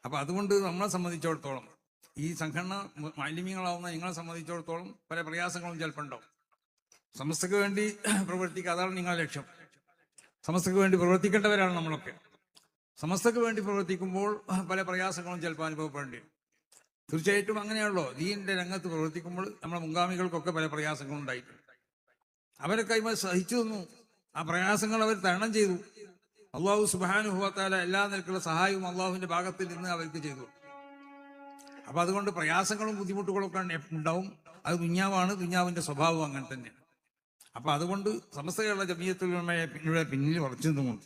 അപ്പൊ അതുകൊണ്ട് നമ്മളെ സംബന്ധിച്ചിടത്തോളം ഈ സംഘടന മാലിന്യങ്ങളാവുന്ന നിങ്ങളെ സംബന്ധിച്ചിടത്തോളം പല പ്രയാസങ്ങളും ചിലപ്പോൾ ഉണ്ടാവും. സമസ്തക്ക് വേണ്ടി പ്രവർത്തിക്കുക, അതാണ് നിങ്ങളുടെ ലക്ഷ്യം. സമസ്തക്ക് വേണ്ടി പ്രവർത്തിക്കേണ്ടവരാണ് നമ്മളൊക്കെ. സമസ്തക്ക് വേണ്ടി പ്രവർത്തിക്കുമ്പോൾ പല പ്രയാസങ്ങളും ചിലപ്പോൾ അനുഭവപ്പെടേണ്ടി വരും. തീർച്ചയായിട്ടും അങ്ങനെയാണല്ലോ. ദീനിന്റെ രംഗത്ത് പ്രവർത്തിക്കുമ്പോൾ നമ്മുടെ മുൻഗാമികൾക്കൊക്കെ പല പ്രയാസങ്ങളും ഉണ്ടായിട്ടുണ്ട്. അവരൊക്കെ കൈമ സഹിച്ചു തന്നു. ആ പ്രയാസങ്ങൾ അവർ തരണം ചെയ്തു. അള്ളാഹു സുബ്ഹാനഹു വ തആല എല്ലാ നിലക്കുള്ള സഹായവും അള്ളാഹുവിന്റെ ഭാഗത്തിൽ നിന്ന് അവർക്ക് ചെയ്തു. അപ്പൊ അതുകൊണ്ട് പ്രയാസങ്ങളും ബുദ്ധിമുട്ടുകളൊക്കെ ഉണ്ടാവും. അത് ദുന്യാവാണ്, ദുന്യാവിന്റെ സ്വഭാവം അങ്ങനെ തന്നെയാണ്. അപ്പൊ അതുകൊണ്ട് സമസ്ത കേരള ജമിയത്തുൽ ഉലമയുടെ പിന്നിൽ ഉറച്ചു നിന്നുകൊണ്ട്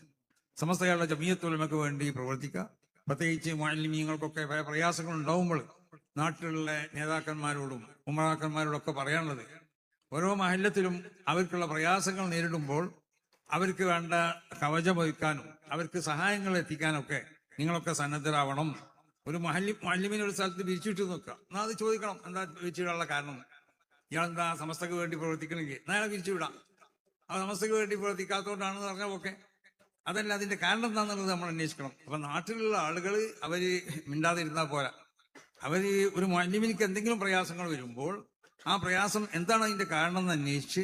സമസ്ത കേരള ജമിയത്തുൽ ഉലമയ്ക്ക് വേണ്ടി പ്രവർത്തിക്കുക. പ്രത്യേകിച്ച് മുഅല്ലിമീങ്ങൾക്കൊക്കെ പല പ്രയാസങ്ങൾ ഉണ്ടാവുമ്പോൾ നാട്ടിലുള്ള നേതാക്കന്മാരോടും ഉമറാക്കന്മാരോടൊക്കെ പറയാനുള്ളത്, ഓരോ മഹല്ലത്തിലും അവർക്കുള്ള പ്രയാസങ്ങൾ നേരിടുമ്പോൾ അവർക്ക് വേണ്ട കവചം വഹിക്കാനും അവർക്ക് സഹായങ്ങൾ എത്തിക്കാനൊക്കെ നിങ്ങളൊക്കെ സന്നദ്ധരാവണം. ഒരു മുഅല്ലിമിനെ ഒരു സ്ഥലത്ത് പിരിച്ചുവിട്ട് നോക്കുക, എന്നാൽ അത് ചോദിക്കണം, എന്താ പിരിച്ചുവിടാനുള്ള കാരണം? ഇയാളെന്താ സമസ്തക്ക് വേണ്ടി പ്രവർത്തിക്കണമെങ്കിൽ നാളെ പിരിച്ചുവിടാം. ആ സമസ്തക്ക് വേണ്ടി പ്രവർത്തിക്കാത്തതുകൊണ്ടാണെന്ന് പറഞ്ഞാൽ ഓക്കെ, അതല്ല, അതിന്റെ കാരണം എന്താണെന്നുള്ളത് നമ്മൾ അന്വേഷിക്കണം. അപ്പൊ നാട്ടിലുള്ള ആളുകൾ അവര് മിണ്ടാതിരുന്നാൽ പോരാ. അവര് ഒരു മുഅല്ലിമിനിക്ക് എന്തെങ്കിലും പ്രയാസങ്ങൾ വരുമ്പോൾ ആ പ്രയാസം എന്താണ് അതിന്റെ കാരണം എന്ന് അന്വേഷിച്ച്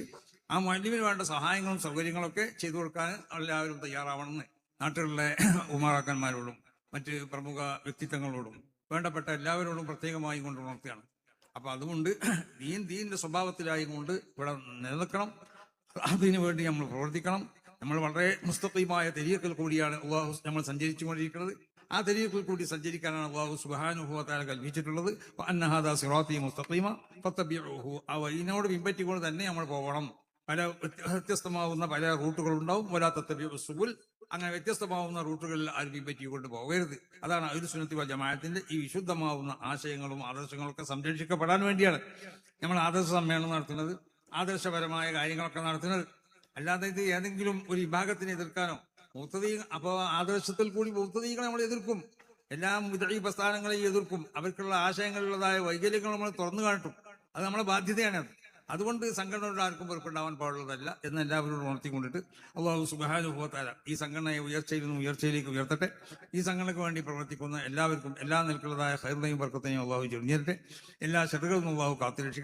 ആ മുഅല്ലിമിന് വേണ്ട സഹായങ്ങളും സൗകര്യങ്ങളൊക്കെ ചെയ്തു കൊടുക്കാൻ എല്ലാവരും തയ്യാറാവണമെന്ന് നാട്ടിലുള്ള ഉമറാക്കന്മാരോടും മറ്റ് പ്രമുഖ വ്യക്തിത്വങ്ങളോടും വേണ്ടപ്പെട്ട എല്ലാവരോടും പ്രത്യേകമായി കൊണ്ട് ഉണർത്തുകയാണ്. അപ്പൊ അതുകൊണ്ട് ദീനിന്റെ സ്വഭാവത്തിലായി കൊണ്ട് ഇവിടെ നിലനിൽക്കണം. അതിനു വേണ്ടി നമ്മൾ പ്രവർത്തിക്കണം. നമ്മൾ വളരെ മുസ്തഖീമായ തരീഖിൽ കൂടിയാണ് അള്ളാഹു നമ്മൾ സഞ്ചരിച്ചു കൊണ്ടിരിക്കുന്നത്. ആ തരീഖിൽ കൂടി സഞ്ചരിക്കാനാണ് അള്ളാഹു സുബ്ഹാനഹു വ തആല കൽപ്പിച്ചിട്ടുള്ളത്. അന്ന ഹാദാ സിറാത്തീ മുസ്തഖീമ ഫത്തബിഊഹു. ആ വഴിയോട് പിൻപറ്റിക്കൊണ്ട് തന്നെ നമ്മൾ പോകണം. പല വ്യത്യസ്തമാവുന്ന പല റൂട്ടുകളുണ്ടാവും. വലാ തത്തബിഉ സുബുൽ. അങ്ങനെ വ്യത്യസ്തമാവുന്ന റൂട്ടുകളിൽ ആരും പിൻപറ്റിക്കൊണ്ട് പോകരുത്. അതാണ് അഹ്ലു സുന്നത്തി വൽ ജമാഅത്തിന്റെ ഈ വിശുദ്ധമാവുന്ന ആശയങ്ങളും ആദർശങ്ങളൊക്കെ സംരക്ഷിക്കപ്പെടാൻ വേണ്ടിയാണ് നമ്മൾ ആദർശ സമ്മേളനം നടത്തുന്നത്, ആദർശപരമായ കാര്യങ്ങളൊക്കെ നടത്തുന്നത്. അല്ലാതെ ഇത് ഏതെങ്കിലും ഒരു വിഭാഗത്തിനെ എതിർക്കാനോ അപ്പൊ ആദർശത്തിൽ കൂടി മുബ്തദീകളെ നമ്മൾ എതിർക്കും. എല്ലാ മുദ്ഈ പ്രസ്ഥാനങ്ങളെയും എതിർക്കും. അവർക്കുള്ള ആശയങ്ങളിലുള്ളതായ വൈകല്യങ്ങൾ നമ്മൾ തുറന്നു കാട്ടും. അത് നമ്മുടെ ബാധ്യതയാണ്. അതുകൊണ്ട് സംഘടനയോട് ആർക്കും വെറുപ്പുണ്ടാവാൻ പാടുള്ളതല്ല എന്ന് എല്ലാവരോടും ഉണർത്തിക്കൊണ്ടിട്ട് അല്ലാഹു സുബ്ഹാനഹു വ തആല ഈ സംഘടനയെ ഉയർച്ചയിൽ നിന്നും ഉയർച്ചയിലേക്ക് ഉയർത്തട്ടെ. ഈ സംഘടനയ്ക്ക് വേണ്ടി പ്രവർത്തിക്കുന്ന എല്ലാവർക്കും എല്ലാ നിലക്കുള്ളതായ ഖൈറിനെയും ബർക്കത്തിനെയും അല്ലാഹു ചൊരിഞ്ഞിരട്ടെ. എല്ലാ ശത്രുക്കളിൽ നിന്നും അല്ലാഹു കാത്തുരക്ഷിക്കട്ടെ.